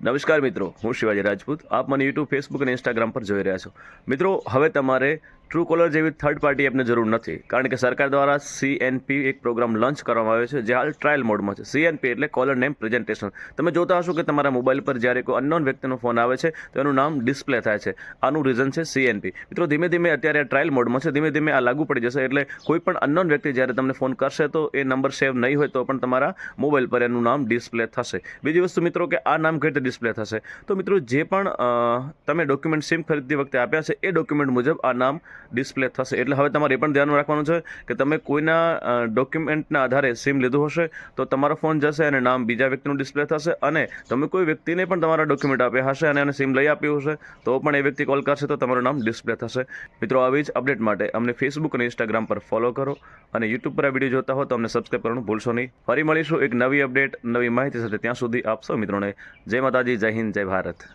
નમસ્કાર મિત્રો, હું શિવાજી રાજપૂત. આપ મને યુટ્યુબ, ફેસબુક અને ઇન્સ્ટાગ્રામ પર જોઈ રહ્યા છો. મિત્રો, હવે તમારે ટ્રુ કોલર જેવી થર્ડ પાર્ટી એપની જરૂર નથી, કારણ કે સરકાર દ્વારા CNP એક પ્રોગ્રામ લોન્ચ કરવામાં આવ્યો છે, જે હાલ ટ્રાયલ મોડમાં છે. CNP એટલે કોલર નેમ પ્રેઝન્ટેશન. તમે જોતા હશો કે તમારા મોબાઈલ પર જ્યારે કોઈ અનનોન વ્યક્તિનો ફોન આવે છે તો એનું નામ ડિસ્પ્લે થાય છે. આનું રીઝન છે CNP. મિત્રો, ધીમે ધીમે અત્યારે ટ્રાયલ મોડમાં છે, ધીમે ધીમે આ લાગુ પડી જશે. એટલે કોઈ પણ અનનોન વ્યક્તિ જ્યારે તમને ફોન કરશે તો એ નંબર સેવ નહીં હોય તો પણ તમારા મોબાઈલ પર એનું નામ ડિસ્પ્લે થશે. બીજી વસ્તુ મિત્રો, કે આ નામ કઈ રીતે ડિસ્પ્લે થશે? તો મિત્રો, જે પણ તમે ડોક્યુમેન્ટ સિમ ખરીદતી વખતે આપ્યા છે એ ડોક્યુમેન્ટ મુજબ આ નામ ડિસ્પ્લે થશે. એટલે હવે તમારે એ પણ ધ્યાન રાખવાનું છે કે તમે કોઈના ડોક્યુમેન્ટના આધારે સિમ લીધું હશે તો તમારો ફોન જશે અને નામ બીજા વ્યક્તિનું ડિસ્પ્લે થશે, અને તમે કોઈ વ્યક્તિને પણ તમારા ડોક્યુમેન્ટ આપ્યા હશે અને એને સિમ લઈ આપ્યું હશે તો પણ એ વ્યક્તિ કોલ કરશે તો તમારું નામ ડિસ્પ્લે થશે. મિત્રો, આવી જ અપડેટ માટે અમને ફેસબુક અને ઇન્સ્ટાગ્રામ પર ફોલો કરો, અને યુટ્યુબ પર આ વિડીયો જોતા હો તો અમને સબસ્ક્રાઈબ કરવાનું ભૂલશો નહીં. ફરી મળીશું એક નવી અપડેટ, નવી માહિતી સાથે. ત્યાં સુધી આપ સૌ મિત્રોને જય માતાજી, જય હિન્દ, જય ભારત.